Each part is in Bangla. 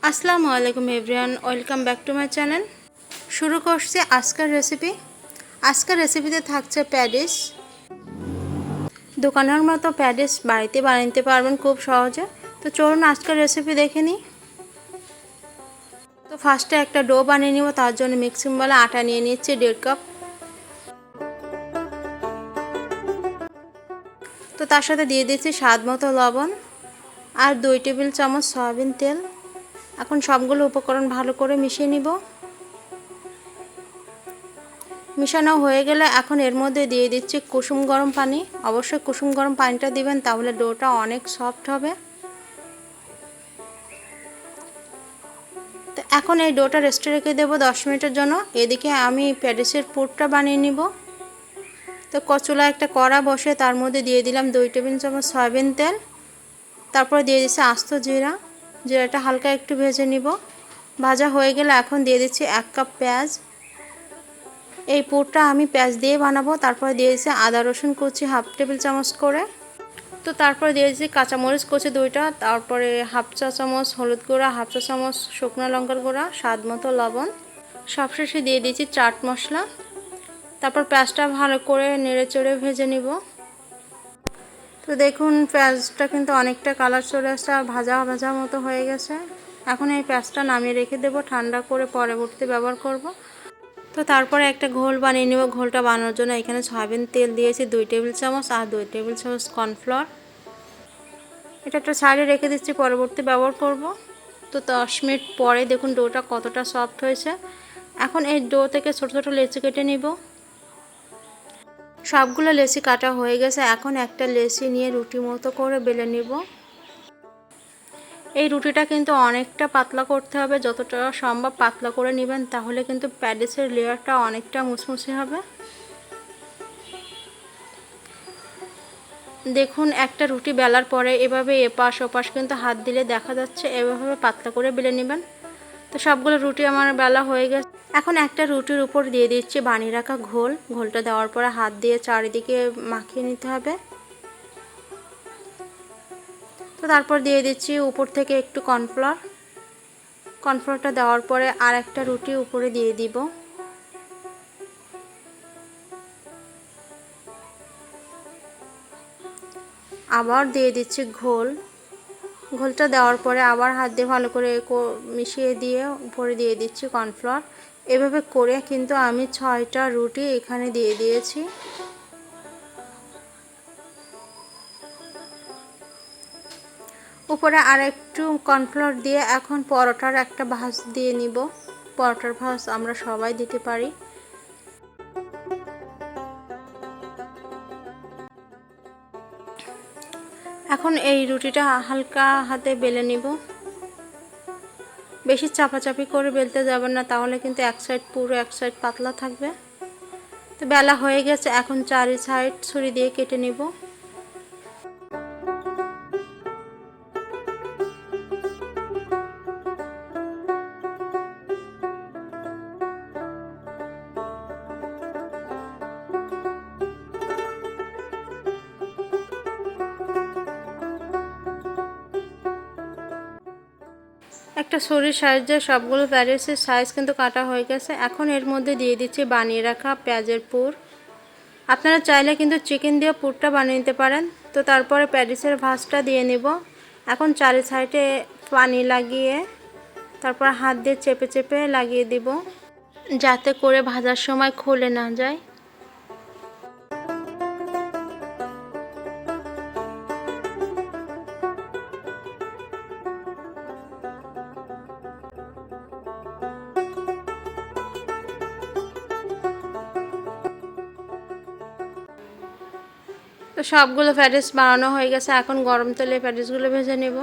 আসসালামু আলাইকুম everyone, welcome back to my channel. শুরু করছি আজকের রেসিপি। আজকের রেসিপিতে থাকছে প্যাডিস। দোকানের মতো প্যাডিস বাড়িতে বানিয়ে নিতে পারবেন খুব সহজে। তো চলুন আজকের রেসিপি দেখে নিই। তো ফার্স্টে একটা ডো বানিয়ে নিব। তার জন্য মিক্সিং বলে আটা নিয়ে নিচ্ছি 1.5 কাপ। তো তার সাথে দিয়ে দিচ্ছি স্বাদ মতো লবণ আর 2 টেবিল চামচ সয়াবিন তেল। এখন সবগুলো উপকরণ ভালো করে মিশিয়ে নিব। মিশানো হয়ে গেলে এখন এর মধ্যে দিয়ে দিচ্ছি কুসুম গরম পানি। অবশ্যই কুসুম গরম পানিটা দিবেন, তাহলে ডোটা অনেক সফট হবে। তো এখন এই ডোটা রেস্টে রেখে দেবো 10 মিনিটের জন্য। এদিকে আমি প্যাডিসের পুরটা বানিয়ে নিব। তো কচুলা একটা কড়া বসে তার মধ্যে দিয়ে দিলাম 2 টেবিল চামচ সয়াবিন তেল। তারপর দিয়ে দিচ্ছি আস্ত জিরা। জিরাটা হালকা একটু ভেজে নিব। ভাজা হয়ে গেলে এখন দিয়ে দিচ্ছি 1 কাপ পেঁয়াজ। এই পুরটা আমি পেঁয়াজ দিয়ে বানাবো। তারপর দিয়ে দিচ্ছি আদা রসুন কুচি 1/2 টেবিল চামচ করে। তো তারপর দিয়ে দিচ্ছি কাঁচামরিচ কুচি 2টা। তারপরে 1/2 চা চামচ হলুদ গুঁড়া, 1/2 চা চামচ শুকনো লঙ্কার গুঁড়া, স্বাদ মতো লবণ। সবশেষে দিয়ে দিচ্ছি চাট মশলা। তারপর পেঁয়াজটা ভালো করে নেড়ে চেড়ে ভেজে নিব। তো দেখুন পেঁয়াজটা কিন্তু অনেকটা কালার চলে আসছে আর ভাজা ভাজা মতো হয়ে গেছে। এখন এই পেঁয়াজটা নামিয়ে রেখে দেব, ঠান্ডা করে পরবর্তীতে ব্যবহার করব। তো তারপরে একটা ঘোল বানিয়ে নেব। ঘোলটা বানানোর জন্য এখানে সয়াবিন তেল দিয়েছি 2 টেবিল চামচ আর 2 টেবিল চামচ কর্নফ্লাওয়ার। এটা একটা সাইডে রেখে দিচ্ছি, পরবর্তী ব্যবহার করব। তো 10 মিনিট পরে দেখুন ডোটা কতটা সফট হয়েছে। এখন এই ডো থেকে ছোট ছোট লেচি কেটে নিব। সবগুলো লেচি কাটা হয়ে গেছে। এখন একটা লেচি নিয়ে রুটি মতো করে বেলে নিব। এই রুটিটা কিন্তু অনেকটা পাতলা করতে হবে, যতটা সম্ভব পাতলা করে নেবেন, তাহলে কিন্তু প্যাডিসের লেয়ারটা অনেকটা মুসমুসে হবে। দেখুন একটা রুটি বেলার পরে এভাবে এপাশ ওপাশ কিন্তু হাত দিলে দেখা যাচ্ছে, এভাবে পাতলা করে বেলে নেবেন। তো সবগুলো রুটি আমার বেলা হয়ে গেছে। এখন একটা রুটির উপর দিয়ে দিচ্ছি বানিয়ে রাখা ঘোল। ঘোলটা দেওয়ার পরে হাত দিয়ে চারিদিকে মাখিয়ে নিতে হবে। তো তারপর দিয়ে দিচ্ছি উপর থেকে একটু কর্নফ্লাওয়ার। কর্নফ্লাওয়ারটা দেওয়ার পরে আর একটা রুটি উপরে দিয়ে দিব। আবার দিয়ে দিচ্ছি ঘোল। ঘোলটা দেওয়ার পরে আবার হাত দিয়ে ভালো করে মিশিয়ে দিয়ে উপরে দিয়ে দিচ্ছি কর্নফ্লাওয়ার। এভাবে করে কিন্তু আমি 6টা রুটি এখানে দিয়ে দিয়েছি। উপরে আর একটু কর্নফ্লাওয়ার দিয়ে এখন পরোটার একটা ভাঁজ দিয়ে নিব। পরোটার ভাঁজ আমরা সবাই দিতে পারি। এখন এই রুটিটা হালকা হাতে বেলে নিব। বেশি চাপাচাপি করে বেলতে যাবেন না, তাহলে কিন্তু এক সাইড পুরো এক সাইড পাতলা থাকবে। তো বেলা হয়ে গেছে, এখন চারি সাইড ছুরি দিয়ে কেটে নিব। একটা ছুরির সাহায্যে সবগুলো প্যাডিসের সাইজ কিন্তু কাটা হয়ে গেছে। এখন এর মধ্যে দিয়ে দিচ্ছি বানিয়ে রাখা পেঁয়াজের পুর। আপনারা চাইলে কিন্তু চিকেন দিয়ে পুরটা বানিয়ে নিতে পারেন। তো তারপরে প্যাডিসের ভাঁজটা দিয়ে নিব। এখন চারি সাইডে পানি লাগিয়ে তারপর হাত দিয়ে চেপে চেপে লাগিয়ে দিব, যাতে করে ভাজার সময় খুলে না যায়। তো সবগুলো প্যাডিস বানানো হয়ে গেছে। এখন গরম তেলে প্যাডিসগুলো ভেজে নেব।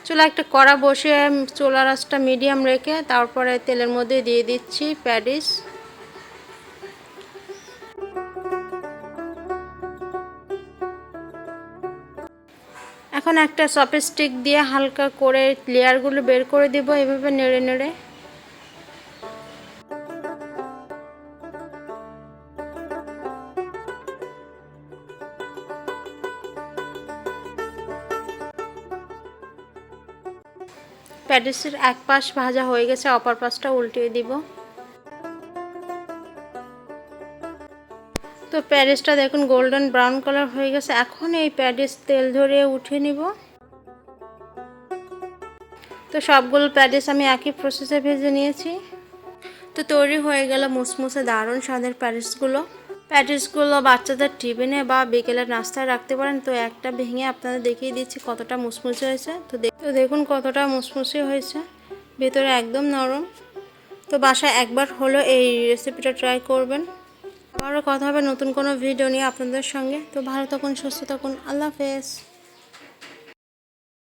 চুলা একটা কড়া বসিয়ে চুলার আঁচটা মিডিয়াম রেখে তারপরে তেলের মধ্যে দিয়ে দিচ্ছি প্যাডিস। এখন একটা চপস্টিক দিয়ে হালকা করে লেয়ারগুলো বের করে দিব, এভাবে নেড়ে নেড়ে। প্যাটিসের এক পাশ ভাজা হয়ে গেছে, অপর পাশটা উল্টিয়ে দিব। তো প্যাটিসটা দেখুন গোল্ডেন ব্রাউন কালার হয়ে গেছে। এখন এই প্যাটিস তেল ঝরিয়ে উঠিয়ে নিব। তো সবগুলো প্যাটিস আমি একই প্রসেসে ভেজে নিয়েছি। তো তৈরি হয়ে গেল মুসমুসে দারুণ স্বাদের প্যাটিসগুলো বাচ্চাদের টিফিনে বা বিকেলের নাস্তায় রাখতে পারেন। তো একটা ভেঙে আপনাদের দেখিয়ে দিচ্ছি কতটা মুসমুসে হয়েছে। তো দেখুন কতটা মুসমুসে হয়েছে, ভেতরে একদম নরম। তো বাসায় একবার হলো এই রেসিপিটা ট্রাই করবেন। আবারও কথা হবে নতুন কোনো ভিডিও নিয়ে আপনাদের সঙ্গে। তো ভালো থাকুন, সুস্থ থাকুন, আল্লাহ হাফেজ।